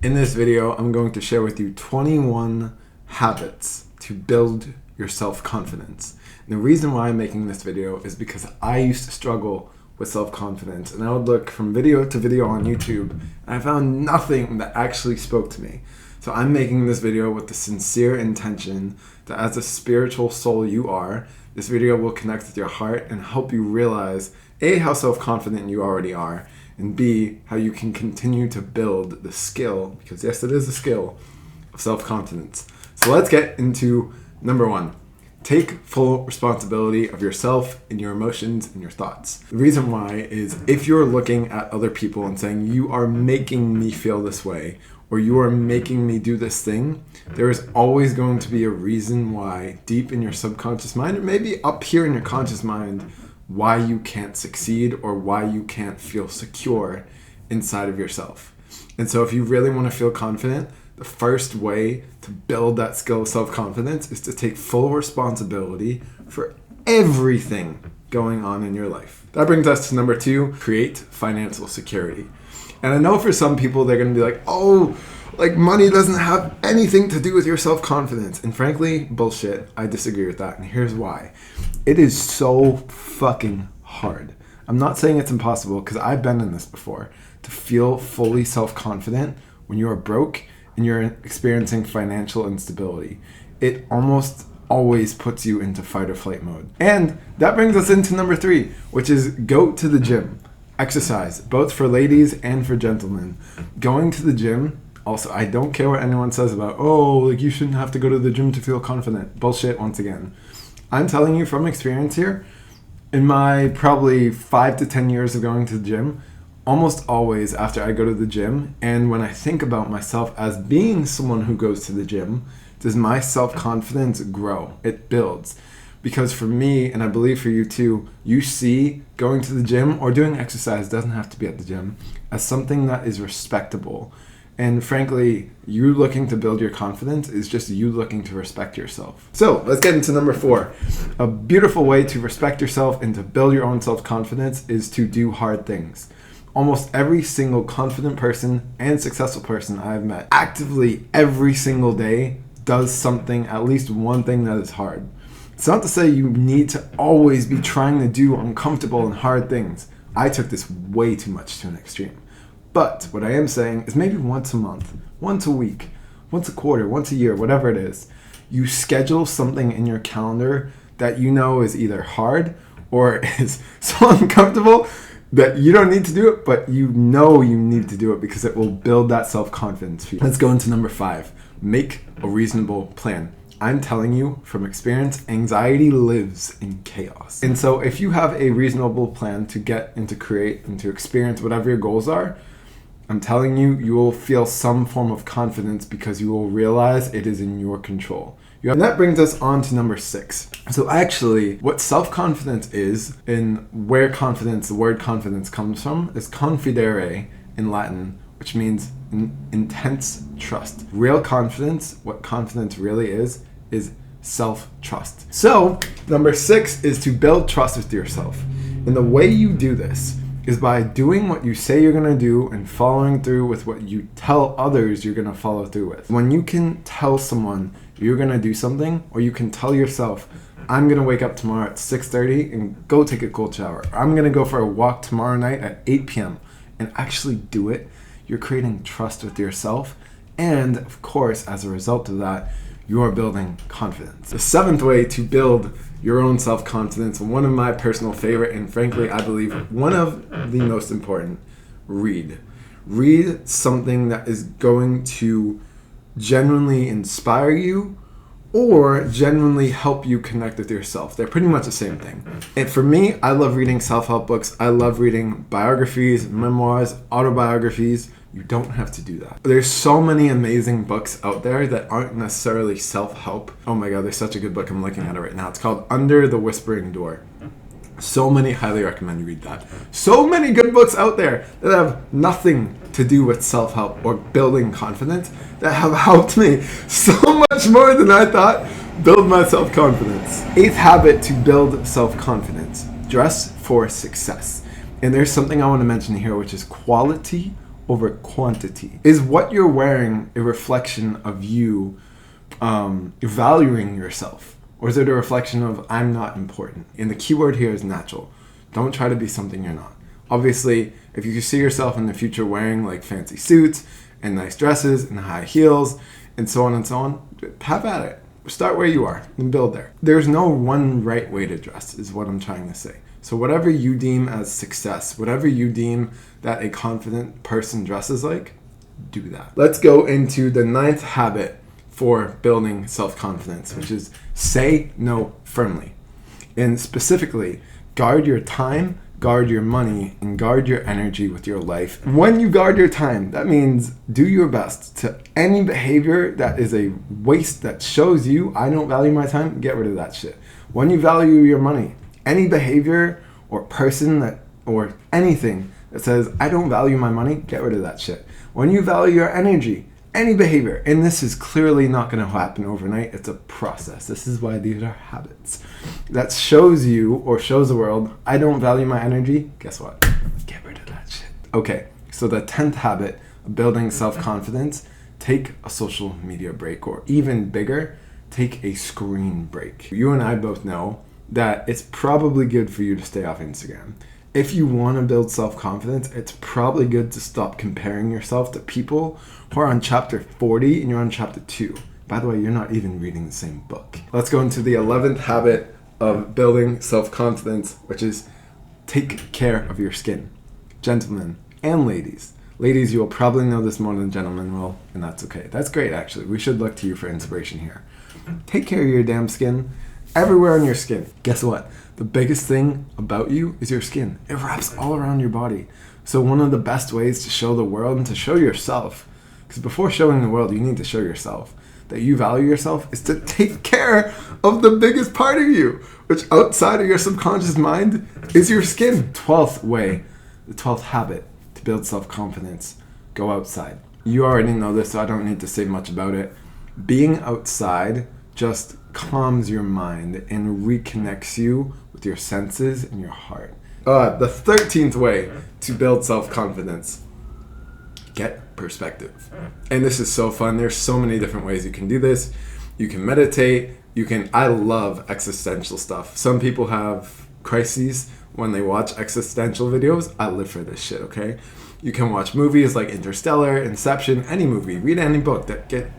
In this video, I'm going to share with you 21 habits to build your self-confidence. And the reason why I'm making this video is because I used to struggle with self-confidence, and I would look from video to video on YouTube, and I found nothing that actually spoke to me. So I'm making this video with the sincere intention that as a spiritual soul you are, this video will connect with your heart and help you realize A, how self-confident you already are, and B, how you can continue to build the skill, because yes, it is a skill, of self-confidence. So let's get into number 1. Take full responsibility of yourself and your emotions and your thoughts. The reason why is if you're looking at other people and saying, you are making me feel this way, or you are making me do this thing, there is always going to be a reason why deep in your subconscious mind, or maybe up here in your conscious mind, why you can't succeed or why you can't feel secure inside of yourself. And so if you really want to feel confident, the first way to build that skill of self-confidence is to take full responsibility for everything going on in your life. That brings us to number 2, create financial security. And I know for some people, they're going to be like, oh, like money doesn't have anything to do with your self-confidence. And frankly, bullshit. I disagree with that. And here's why. It is so fucking hard. I'm not saying it's impossible, because I've been in this before, to feel fully self-confident when you are broke and you're experiencing financial instability. It almost always puts you into fight or flight mode. And that brings us into number 3, which is go to the gym. Exercise, both for ladies and for gentlemen. Going to the gym, also, I don't care what anyone says about, oh, like you shouldn't have to go to the gym to feel confident. Bullshit once again. I'm telling you from experience here, in my probably 5 to 10 years of going to the gym, almost always after I go to the gym, and when I think about myself as being someone who goes to the gym, does my self-confidence grow? It builds. Because for me, and I believe for you too, you see going to the gym or doing exercise, doesn't have to be at the gym, as something that is respectable. And frankly, you looking to build your confidence is just you looking to respect yourself. So let's get into number 4. A beautiful way to respect yourself and to build your own self-confidence is to do hard things. Almost every single confident person and successful person I've met actively every single day does something, at least one thing that is hard. It's not to say you need to always be trying to do uncomfortable and hard things. I took this way too much to an extreme. But what I am saying is maybe once a month, once a week, once a quarter, once a year, whatever it is, you schedule something in your calendar that you know is either hard or is so uncomfortable that you don't need to do it, but you know you need to do it because it will build that self-confidence for you. Let's go into number 5. Make a reasonable plan. I'm telling you from experience, anxiety lives in chaos. And so if you have a reasonable plan to get and to create and to experience whatever your goals are, I'm telling you, you will feel some form of confidence because you will realize it is in your control. And that brings us on to number 6. So actually, what self-confidence is, and where confidence, the word confidence comes from, is confidere in Latin, which means intense trust. Real confidence, what confidence really is self-trust. So, number 6 is to build trust with yourself. And the way you do this is by doing what you say you're going to do and following through with what you tell others you're going to follow through with. When you can tell someone you're going to do something, or you can tell yourself, I'm going to wake up tomorrow at 6:30 and go take a cold shower. Or I'm going to go for a walk tomorrow night at 8 p.m. and actually do it, you're creating trust with yourself. And of course, as a result of that, you are building confidence. The 7th way to build your own self-confidence, one of my personal favorite, and frankly, I believe one of the most important, read. Read something that is going to genuinely inspire you or genuinely help you connect with yourself. They're pretty much the same thing. And for me, I love reading self-help books. I love reading biographies, memoirs, autobiographies. You don't have to do that. There's so many amazing books out there that aren't necessarily self-help. Oh my God, there's such a good book. I'm looking at it right now. It's called Under the Whispering Door. So many, highly recommend you read that. So many good books out there that have nothing to do with self-help or building confidence that have helped me so much more than I thought build my self-confidence. 8th habit to build self-confidence. Dress for success. And there's something I want to mention here, which is quality over quantity? Is what you're wearing a reflection of you valuing yourself? Or is it a reflection of I'm not important? And the key word here is natural. Don't try to be something you're not. Obviously, if you see yourself in the future wearing like fancy suits and nice dresses and high heels and so on, have at it. Start where you are and build there. There's no one right way to dress is what I'm trying to say. So whatever you deem as success, whatever you deem that a confident person dresses like, do that. Let's go into the 9th habit for building self-confidence, which is say no firmly. And specifically, guard your time, guard your money, and guard your energy with your life. When you guard your time, that means do your best to any behavior that is a waste that shows you I don't value my time, get rid of that shit. When you value your money, any behavior or person that or anything that says I don't value my money, get rid of that shit. When you value your energy, any behavior, and this is clearly not going to happen overnight, it's a process. This is why these are habits. That shows you or shows the world, I don't value my energy, guess what? Get rid of that shit. Okay, so the 10th habit of building self-confidence, take a social media break, or even bigger, take a screen break. You and I both know that it's probably good for you to stay off Instagram. If you want to build self-confidence, it's probably good to stop comparing yourself to people who are on chapter 40 and you're on chapter 2. By the way, you're not even reading the same book. Let's go into the 11th habit of building self-confidence, which is take care of your skin. Gentlemen and ladies. Ladies, you will probably know this more than gentlemen will, and that's okay. That's great, actually. We should look to you for inspiration here. Take care of your damn skin. Everywhere on your skin. Guess what? The biggest thing about you is your skin. It wraps all around your body. So one of the best ways to show the world and to show yourself, because before showing the world, you need to show yourself that you value yourself, is to take care of the biggest part of you, which outside of your subconscious mind is your skin. 12th way, the 12th habit to build self-confidence, go outside. You already know this, so I don't need to say much about it. Being outside just calms your mind and reconnects you with your senses and your heart. The 13th way to build self-confidence, get perspective. And this is so fun. There's so many different ways you can do this. You can meditate. I love existential stuff. Some people have crises when they watch existential videos. I live for this shit, okay? You can watch movies like Interstellar, Inception, any movie, read any book,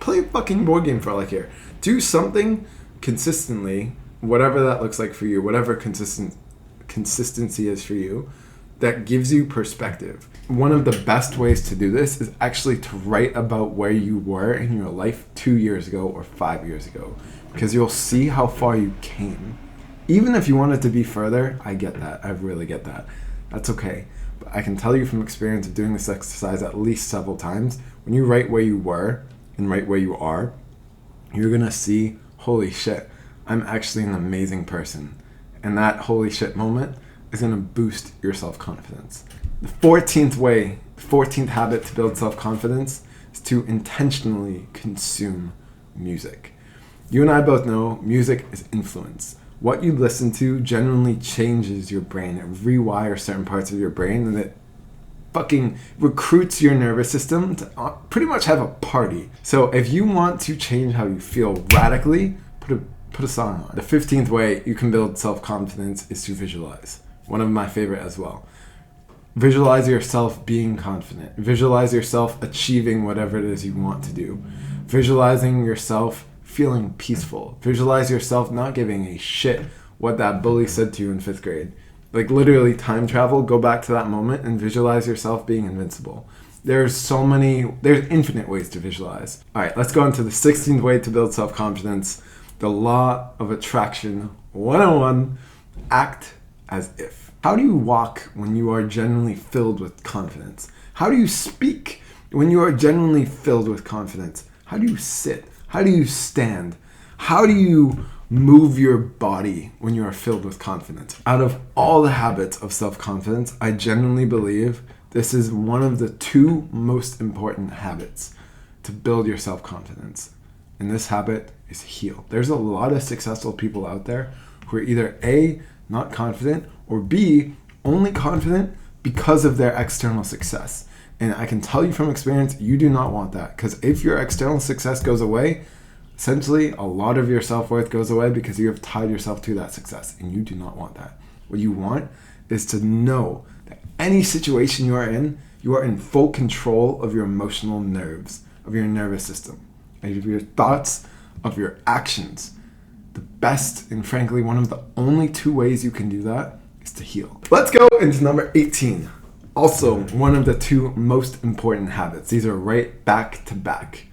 play a fucking board game for all I care. Do something consistently, whatever that looks like for you, whatever consistency is for you, that gives you perspective. One of the best ways to do this is actually to write about where you were in your life 2 years ago or 5 years ago, because you'll see how far you came. Even if you want it to be further, I get that. I really get that. That's okay. But I can tell you from experience of doing this exercise at least several times, when you write where you were and write where you are, you're gonna see, holy shit, I'm actually an amazing person. And that holy shit moment is gonna boost your self-confidence. The 14th habit to build self-confidence is to intentionally consume music. You and I both know music is influence. What you listen to genuinely changes your brain. It rewires certain parts of your brain, and it fucking recruits your nervous system to pretty much have a party. So if you want to change how you feel radically, put a song on. The 15th way you can build self-confidence is to visualize. One of my favorite as well. Visualize yourself being confident. Visualize yourself achieving whatever it is you want to do. Visualizing yourself feeling peaceful. Visualize yourself not giving a shit what that bully said to you in 5th grade. Like literally time travel, go back to that moment and visualize yourself being invincible. There's infinite ways to visualize. All right, let's go into the 16th way to build self-confidence. The law of attraction 101, act as if. How do you walk when you are genuinely filled with confidence? How do you speak when you are genuinely filled with confidence? How do you sit? How do you stand? How do you move your body when you are filled with confidence? Out of all the habits of self-confidence, I genuinely believe this is one of the 2 most important habits to build your self-confidence. And this habit is heal. There's a lot of successful people out there who are either A, not confident, or B, only confident because of their external success. And I can tell you from experience, you do not want that. Because if your external success goes away, essentially a lot of your self-worth goes away because you have tied yourself to that success. And you do not want that. What you want is to know that any situation you are in full control of your emotional nerves, of your nervous system, of your thoughts, of your actions. The best and frankly one of the only two ways you can do that is to heal. Let's go into number 18. Also one of the two most important habits. These are right back to back.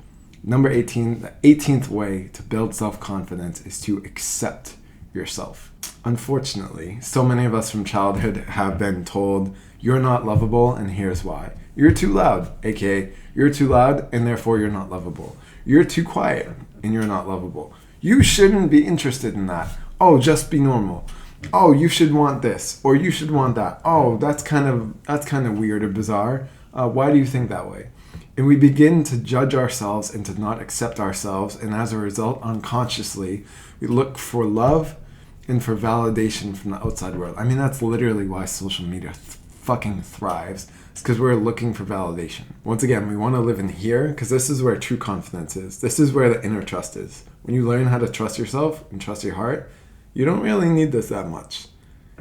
Number 18, the 18th way to build self-confidence is to accept yourself. Unfortunately, so many of us from childhood have been told you're not lovable and here's why. You're too loud, aka you're too loud and therefore you're not lovable. You're too quiet and you're not lovable. You shouldn't be interested in that. Oh, just be normal. Oh, you should want this or you should want that. Oh, that's kind of weird or bizarre. Why do you think that way? And we begin to judge ourselves and to not accept ourselves, and as a result, unconsciously, we look for love and for validation from the outside world. I mean, that's literally why social media fucking thrives. It's because we're looking for validation. Once again, we want to live in here because this is where true confidence is. This is where the inner trust is. When you learn how to trust yourself and trust your heart, you don't really need this that much.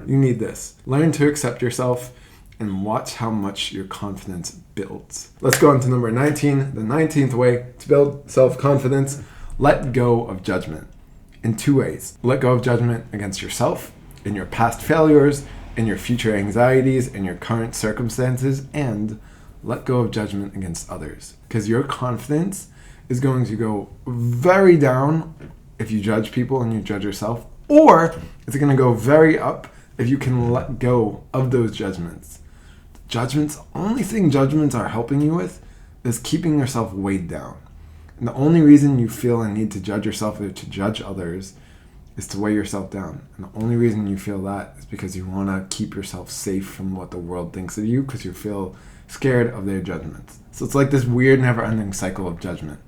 You need this. Learn to accept yourself and watch how much your confidence builds. Let's go on to number 19. The 19th way to build self-confidence. Let go of judgment in two ways. Let go of judgment against yourself, in your past failures, in your future anxieties, in your current circumstances, and let go of judgment against others. Because your confidence is going to go very down if you judge people and you judge yourself, or it's going to go very up if you can let go of those judgments. Judgments, only thing judgments are helping you with is keeping yourself weighed down. And the only reason you feel a need to judge yourself or to judge others is to weigh yourself down. And the only reason you feel that is because you want to keep yourself safe from what the world thinks of you because you feel scared of their judgments. So it's like this weird never-ending cycle of judgment.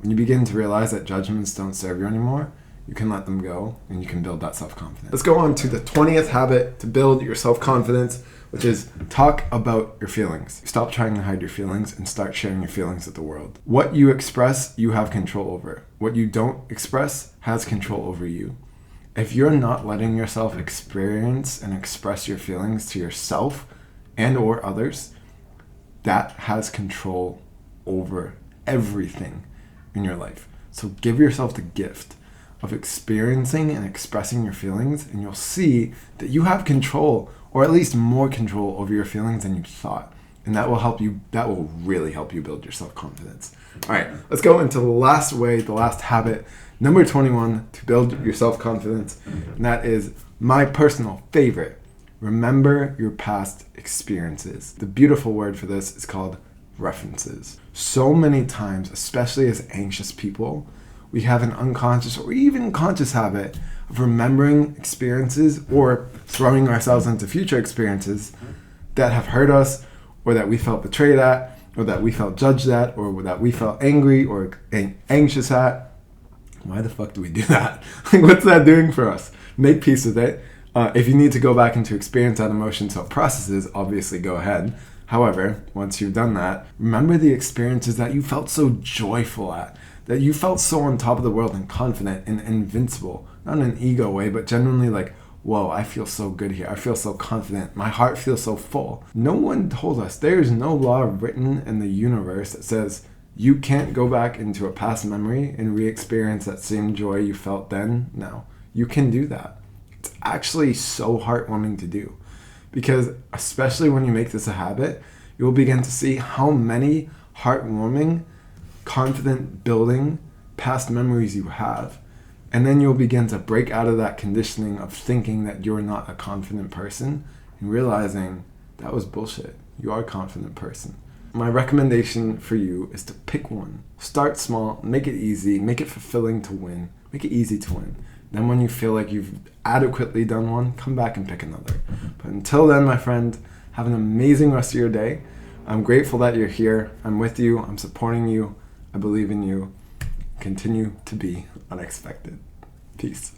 When you begin to realize that judgments don't serve you anymore, you can let them go and you can build that self-confidence. Let's go on to the 20th habit to build your self-confidence, which is talk about your feelings. Stop trying to hide your feelings and start sharing your feelings with the world. What you express, you have control over. What you don't express has control over you. If you're not letting yourself experience and express your feelings to yourself and or others, that has control over everything in your life. So give yourself the gift of experiencing and expressing your feelings, and you'll see that you have control, or at least more control over your feelings than you thought. And that will help you, that will really help you build your self-confidence. All right, let's go into the last way, the last habit, number 21 to build your self-confidence. And that is my personal favorite. Remember your past experiences. The beautiful word for this is called references. So many times, especially as anxious people, we have an unconscious or even conscious habit of remembering experiences or throwing ourselves into future experiences that have hurt us, or that we felt betrayed at, or that we felt judged at, or that we felt angry or anxious at. Why the fuck do we do that? Like, what's that doing for us? Make peace with it. If you need to go back into experience that emotion so it processes, obviously go ahead. However, once you've done that, remember the experiences that you felt so joyful at, that you felt so on top of the world and confident and invincible. Not in an ego way, but genuinely like, whoa, I feel so good here. I feel so confident. My heart feels so full. No one told us. There is no law written in the universe that says you can't go back into a past memory and re-experience that same joy you felt then. No, you can do that. It's actually so heartwarming to do, because especially when you make this a habit, you will begin to see how many heartwarming, confident building past memories you have. And then you'll begin to break out of that conditioning of thinking that you're not a confident person and realizing that was bullshit. You are a confident person. My recommendation for you is to pick one. Start small, make it easy, make it fulfilling to win, make it easy to win. Then when you feel like you've adequately done one, come back and pick another. But until then, my friend, have an amazing rest of your day. I'm grateful that you're here. I'm with you. I'm supporting you. I believe in you. Continue to be unexpected. Peace.